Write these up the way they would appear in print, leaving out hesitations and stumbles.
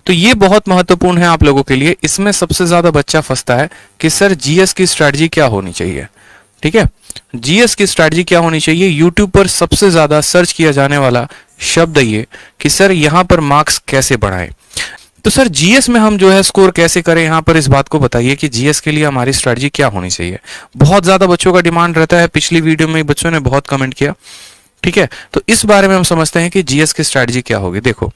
तो ये बहुत महत्वपूर्ण है आप लोगों के लिए। इसमें सबसे ज्यादा बच्चा फंसता है कि सर जीएस की स्ट्रेटजी क्या होनी चाहिए। ठीक है, जीएस की स्ट्रेटजी क्या होनी चाहिए, यूट्यूब पर सबसे ज्यादा सर्च किया जाने वाला शब्द ये कि सर यहां पर मार्क्स कैसे बढ़ाएं। तो सर जीएस में हम जो है स्कोर कैसे करें, यहां पर इस बात को बताइए कि जीएस के लिए हमारी स्ट्रेटजी क्या होनी चाहिए। बहुत ज्यादा बच्चों का डिमांड रहता है, पिछली वीडियो में बच्चों ने बहुत कमेंट किया। ठीक है, तो इस बारे में हम समझते हैं कि जीएस की स्ट्रेटजी क्या होगी। देखो,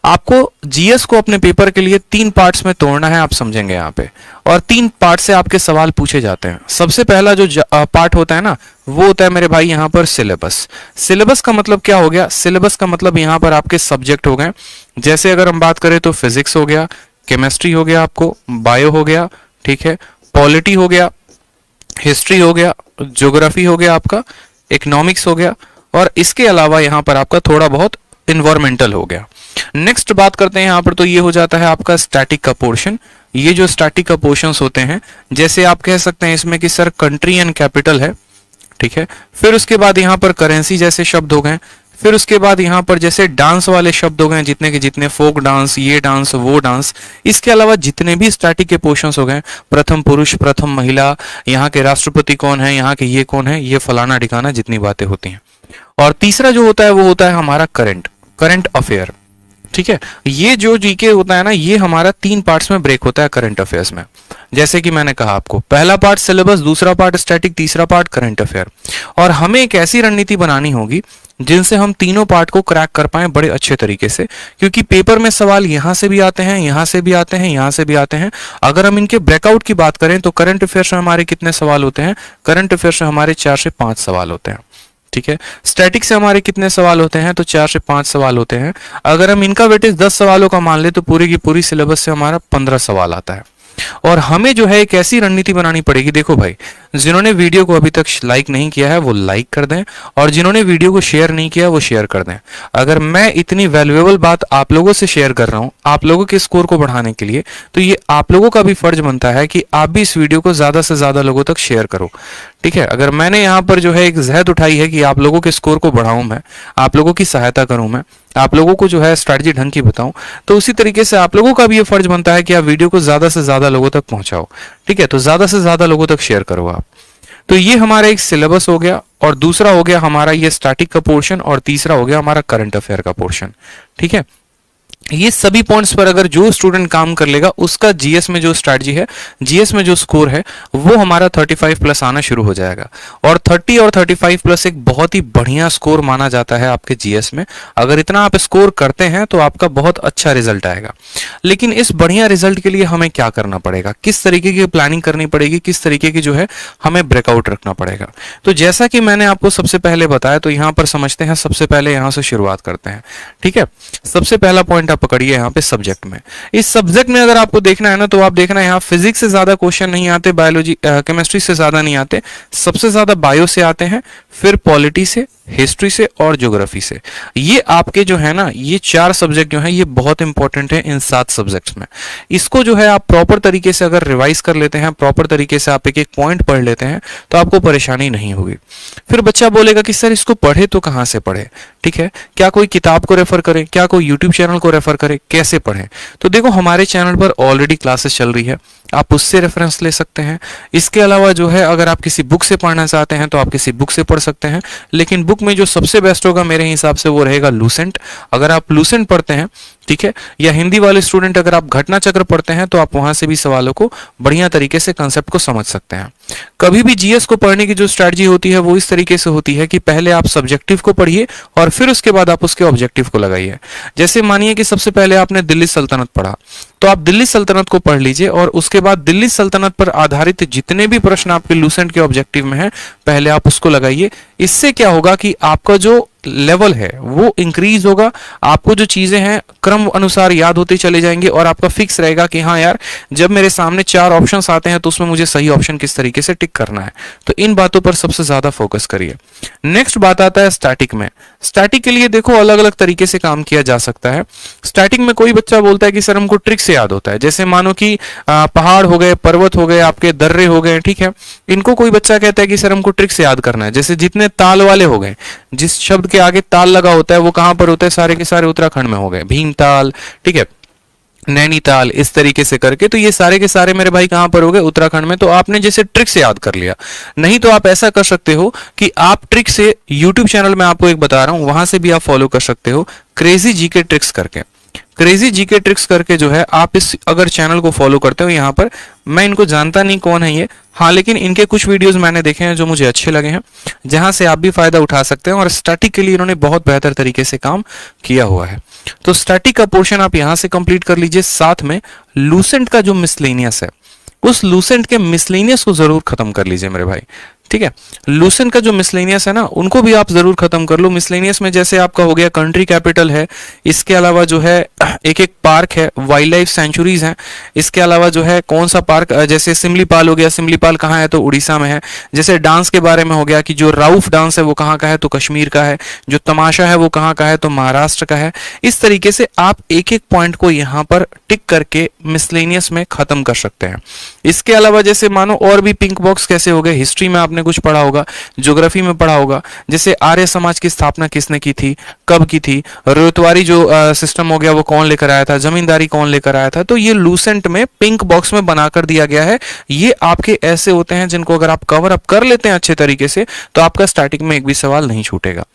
आपको जीएस को अपने पेपर के लिए 3 पार्ट्स में तोड़ना है, आप समझेंगे यहाँ पे, और 3 पार्ट से आपके सवाल पूछे जाते हैं। सबसे पहला जो पार्ट होता है ना, वो होता है मेरे भाई यहाँ पर सिलेबस। सिलेबस का मतलब क्या हो गया, सिलेबस का मतलब यहाँ पर आपके सब्जेक्ट हो गए। जैसे अगर हम बात करें तो फिजिक्स हो गया, केमिस्ट्री हो गया, आपको बायो हो गया, ठीक है, पॉलिटी हो गया, हिस्ट्री हो गया, ज्योग्राफी हो गया, आपका इकोनॉमिक्स हो गया, और इसके अलावा यहां पर आपका थोड़ा बहुत इन्वायरमेंटल हो गया। नेक्स्ट बात करते हैं यहां पर, तो ये हो जाता है आपका स्टैटिक का पोर्शन। ये जो स्टैटिक का पोर्शंस होते हैं, जैसे आप कह सकते हैं इसमें कि सर कंट्री एंड कैपिटल है, ठीक है, फिर उसके बाद यहां पर करेंसी जैसे शब्द हो गए, फिर उसके बाद यहां पर जैसे डांस वाले शब्द हो गए, जितने के जितने, फोक डांस, ये डांस, वो डांस। इसके अलावा जितने भी स्टैटिक के पोर्शंस हो गए, प्रथम पुरुष, प्रथम महिला, यहाँ के राष्ट्रपति कौन है, यहाँ के ये कौन है, ये फलाना ठिकाना, जितनी बातें होती हैं। और तीसरा जो होता है वो होता है हमारा करंट अफेयर। ठीक है, ये जो जीके होता है ना, ये हमारा 3 पार्ट्स में ब्रेक होता है करंट अफेयर्स में। जैसे कि मैंने कहा आपको, पहला पार्ट सिलेबस, दूसरा पार्ट स्टैटिक, तीसरा पार्ट करंट अफेयर। और हमें एक ऐसी रणनीति बनानी होगी जिनसे हम तीनों पार्ट को क्रैक कर पाए बड़े अच्छे तरीके से, क्योंकि पेपर में सवाल यहां से भी आते हैं, यहां से भी आते हैं, यहां से भी आते हैं। अगर हम इनके ब्रेकआउट की बात करें तो करंट अफेयर्स में हमारे कितने सवाल होते हैं, करंट अफेयर्स में हमारे 4 से 5 सवाल होते हैं। ठीक है, स्टैटिक से हमारे कितने सवाल होते हैं, तो 4 से 5 सवाल होते हैं। अगर हम इनका वेटेज 10 सवालों का मान ले तो पूरी की पूरी सिलेबस से हमारा 15 सवाल आता है। और हमें जो है एक ऐसी रणनीति बनानी पड़ेगी। देखो भाई, जिन्होंने वीडियो को अभी तक लाइक नहीं किया है वो लाइक कर दें, और जिन्होंने वीडियो को शेयर नहीं किया वो शेयर कर दें। अगर मैं इतनी वैल्यूएबल बात आप लोगों से शेयर कर रहा हूं आप लोगों के स्कोर को बढ़ाने के लिए, तो ये आप लोगों का भी फर्ज बनता है कि आप भी इस वीडियो को ज्यादा से ज्यादा लोगों तक शेयर करो। ठीक है, अगर मैंने यहाँ पर जो है एक जहद उठाई है कि आप लोगों के स्कोर को बढ़ाऊं, मैं आप लोगों की सहायता करूं, मैं आप लोगों को जो है स्ट्रैटेजी ढंग की बताऊं, तो उसी तरीके से आप लोगों का भी ये फर्ज बनता है कि आप वीडियो को ज्यादा से ज्यादा लोगों तक पहुंचाओ। ठीक है, तो ज्यादा से ज्यादा लोगों तक शेयर करो आप। तो ये हमारा एक सिलेबस हो गया, और दूसरा हो गया हमारा ये स्टैटिक का पोर्शन, और तीसरा हो गया हमारा करंट अफेयर का पोर्शन। ठीक है, ये सभी पॉइंट्स पर अगर जो स्टूडेंट काम कर लेगा उसका जीएस में जो स्ट्रैटेजी है, जीएस में जो स्कोर है, वो हमारा 35 प्लस आना शुरू हो जाएगा। और 30 और 35 प्लस एक बहुत ही बढ़िया स्कोर माना जाता है आपके जीएस में। अगर इतना आप स्कोर करते हैं तो आपका बहुत अच्छा रिजल्ट आएगा। लेकिन इस बढ़िया रिजल्ट के लिए हमें क्या करना पड़ेगा, किस तरीके की प्लानिंग करनी पड़ेगी, किस तरीके की जो है हमें ब्रेकआउट रखना पड़ेगा। तो जैसा कि मैंने आपको सबसे पहले बताया, तो यहां पर समझते हैं, सबसे पहले यहां से शुरुआत करते हैं। ठीक है, सबसे पहला पॉइंट आप पकड़िए यहाँ पे सब्जेक्ट में। इस सब्जेक्ट में अगर आपको देखना है ना, तो आप देखना यहाँ फिजिक्स से ज्यादा क्वेश्चन नहीं आते, बायोलॉजी केमिस्ट्री से ज्यादा नहीं आते, सबसे ज्यादा बायो से आते हैं, फिर पॉलिटी से, हिस्ट्री से और ज्योग्राफी से। ये आपके जो है ना, ये 4 सब्जेक्ट जो है ये बहुत इंपॉर्टेंट है इन 7 सब्जेक्ट्स में। इसको जो है आप प्रॉपर तरीके से अगर रिवाइज कर लेते हैं, प्रॉपर तरीके से आप एक एक पॉइंट पढ़ लेते हैं, तो आपको परेशानी नहीं होगी। फिर बच्चा बोलेगा कि सर इसको पढ़े तो कहां से पढ़े। ठीक है, क्या कोई किताब को रेफर करें, क्या कोई यूट्यूब चैनल को रेफर करें, कैसे पढ़ें। तो देखो, हमारे चैनल पर ऑलरेडी क्लासेस चल रही है, आप उससे रेफरेंस ले सकते हैं। इसके अलावा जो है अगर आप किसी बुक से पढ़ना चाहते हैं तो आप किसी बुक से पढ़ सकते हैं, लेकिन बुक में जो सबसे बेस्ट होगा मेरे हिसाब से वो रहेगा लूसेंट। अगर आप लूसेंट पढ़ते हैं, ठीक है, या हिंदी वाले स्टूडेंट अगर आप घटना चक्र पढ़ते हैं, तो आप वहां से भी सवालों को बढ़िया तरीके से कंसेप्ट को समझ सकते हैं। कभी भी जीएस को पढ़ने की जो स्ट्रैटेजी होती है वो इस तरीके से होती है कि पहले आप सब्जेक्टिव को पढ़िए और फिर उसके बाद आप उसके ऑब्जेक्टिव को लगाइए। जैसे मानिए कि सबसे पहले आपने दिल्ली सल्तनत पढ़ा, तो आप दिल्ली सल्तनत को पढ़ लीजिए, और उसके बाद दिल्ली सल्तनत पर आधारित जितने भी प्रश्न आपके लूसेंट के ऑब्जेक्टिव में हैं, पहले आप उसको लगाइए। इससे क्या होगा कि आपका जो लेवल है वो इंक्रीज होगा, आपको जो चीजें हैं क्रम अनुसार याद होते चले जाएंगे, और आपका फिक्स रहेगा कि हाँ यार, जब मेरे सामने 4 ऑप्शंस आते हैं तो उसमें मुझे सही ऑप्शन किस तरीके से टिक करना है। तो इन बातों पर सबसे ज्यादा फोकस करिए। नेक्स्ट बात आता है स्टैटिक में। स्टैटिक के लिए देखो अलग अलग तरीके से काम किया जा सकता है। स्टैटिक में कोई बच्चा बोलता है कि सर हमको ट्रिक से याद होता है, जैसे मानो कि पहाड़ हो गए, पर्वत हो गए, आपके दर्रे हो गए, ठीक है, इनको कोई बच्चा कहता है कि सर हमको ट्रिक से याद करना है। जैसे जितने ताल वाले हो गए, जिस शब्द के आगे ताल लगा होता है वो कहां पर होता है, सारे के सारे उत्तराखंड में हो गए, भीमताल, ठीक है, नैनीताल, इस तरीके से करके। तो ये सारे के सारे मेरे भाई कहां पर हो गए, उत्तराखंड में। तो आपने जैसे ट्रिक से याद कर लिया, नहीं तो आप ऐसा कर सकते हो कि आप ट्रिक से यूट्यूब चैनल में आपको एक बता रहा हूं, वहां से भी आप फॉलो कर सकते हो, क्रेजी जीके ट्रिक्स करके। क्रेजी जीके ट्रिक्स करके जो है, आप इस अगर चैनल को फॉलो करते हो, यहाँ पर मैं इनको जानता नहीं कौन है ये, हाँ, लेकिन इनके कुछ वीडियोस मैंने देखे हैं जो मुझे अच्छे लगे हैं, जहां से आप भी फायदा उठा सकते हैं। और स्टैटिक के लिए इन्होंने बहुत बेहतर तरीके से काम किया हुआ है। तो स्टैटिक का पोर्शन आप यहां से कंप्लीट कर लीजिए। साथ में लूसेंट का जो मिसलेनियस है, उस लूसेंट के मिसलेनियस को जरूर खत्म कर लीजिए मेरे भाई, ठीक है। लूसेंट का जो मिसलेनियस है ना, उनको भी आप जरूर खत्म कर लो। मिसलेनियस में जैसे आपका हो गया कंट्री कैपिटल है, इसके अलावा जो है एक एक पार्क है, वाइल्ड लाइफ सेंचुरीज हैं, इसके अलावा जो है कौन सा पार्क, जैसे सिमलीपाल हो गया, सिमलीपाल कहाँ है तो उड़ीसा में है। जैसे डांस के बारे में हो गया कि जो राउफ डांस है वो कहाँ का है तो कश्मीर का है, जो तमाशा है वो कहाँ का है तो महाराष्ट्र का है। इस तरीके से आप एक एक पॉइंट को यहाँ पर टिक करके मिसलेनियस में खत्म कर सकते हैं। इसके अलावा जैसे मानो और भी पिंक बॉक्स कैसे हो गए, हिस्ट्री में आपने कुछ पढ़ा होगा, ज्योग्राफी में पढ़ा होगा, जैसे आर्य समाज की स्थापना किसने की थी, कब की थी, रोयतवारी जो सिस्टम हो गया वो कौन लेकर आया था, जमींदारी कौन लेकर आया था। तो ये लूसेंट में पिंक बॉक्स में बनाकर दिया गया है। ये आपके ऐसे होते हैं जिनको अगर आप कवर अप कर लेते हैं अच्छे तरीके से, तो आपका स्टार्टिंग में एक भी सवाल नहीं छूटेगा।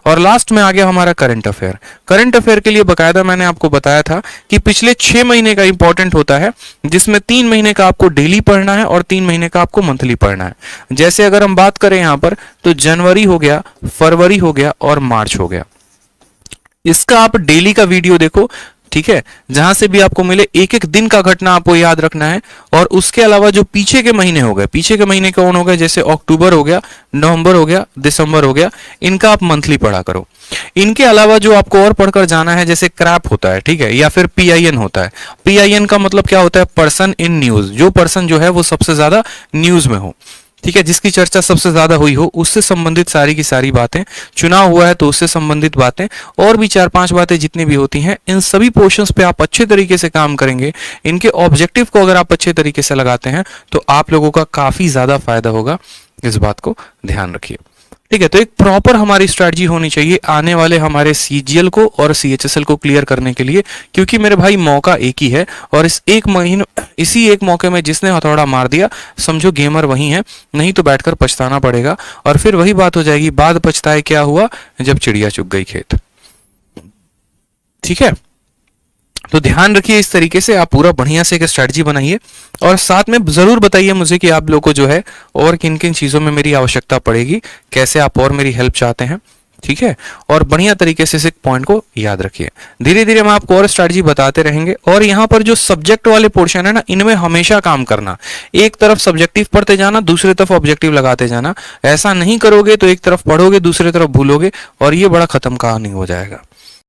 और लास्ट में आ गया हमारा करंट अफेयर। करंट अफेयर के लिए बकायदा मैंने आपको बताया था कि पिछले 6 महीने का इंपॉर्टेंट होता है, जिसमें 3 महीने का आपको डेली पढ़ना है और 3 महीने का आपको मंथली पढ़ना है। जैसे अगर हम बात करें यहां पर, तो जनवरी हो गया, फरवरी हो गया और मार्च हो गया। इसका आप डेली का वीडियो देखो, ठीक है, जहां से भी आपको मिले, एक एक दिन का घटना आपको याद रखना है। और उसके अलावा जो पीछे के महीने हो गए, पीछे के महीने कौन हो गए, जैसे अक्टूबर हो गया, नवंबर हो गया, दिसंबर हो गया, इनका आप मंथली पढ़ा करो। इनके अलावा जो आपको और पढ़कर जाना है, जैसे क्रैप होता है, ठीक है, या फिर पीआईएन होता है। पीआईएन का मतलब क्या होता है, पर्सन इन न्यूज। जो पर्सन जो है वो सबसे ज्यादा न्यूज में हो, ठीक है, जिसकी चर्चा सबसे ज्यादा हुई हो, उससे संबंधित सारी की सारी बातें। चुनाव हुआ है तो उससे संबंधित बातें, और भी 4-5 बातें जितनी भी होती हैं, इन सभी पोर्शंस पे आप अच्छे तरीके से काम करेंगे। इनके ऑब्जेक्टिव को अगर आप अच्छे तरीके से लगाते हैं तो आप लोगों का काफी ज्यादा फायदा होगा। इस बात को ध्यान रखिए, ठीक है। तो एक प्रॉपर हमारी स्ट्रैटेजी होनी चाहिए आने वाले हमारे सीजीएल को और सीएचएसएल को क्लियर करने के लिए, क्योंकि मेरे भाई मौका एक ही है। और इसी एक मौके में जिसने हथौड़ा मार दिया, समझो गेमर वही है, नहीं तो बैठकर पछताना पड़ेगा। और फिर वही बात हो जाएगी, बाद पछताए क्या हुआ जब चिड़िया चुग गई खेत, ठीक है। तो ध्यान रखिए, इस तरीके से आप पूरा बढ़िया से एक स्ट्रेटजी बनाइए। और साथ में जरूर बताइए मुझे कि आप लोगों को जो है और किन किन चीजों में मेरी आवश्यकता पड़ेगी, कैसे आप और मेरी हेल्प चाहते हैं, ठीक है। और बढ़िया तरीके से इस पॉइंट को याद रखिए। धीरे धीरे हम आपको और स्ट्रेटजी बताते रहेंगे। और यहाँ पर जो सब्जेक्ट वाले पोर्शन है ना, इनमें हमेशा काम करना। एक तरफ सब्जेक्टिव पढ़ते जाना, दूसरी तरफ ऑब्जेक्टिव लगाते जाना। ऐसा नहीं करोगे तो एक तरफ पढ़ोगे, दूसरी तरफ भूलोगे, और ये बड़ा खत्म कहानी हो जाएगा।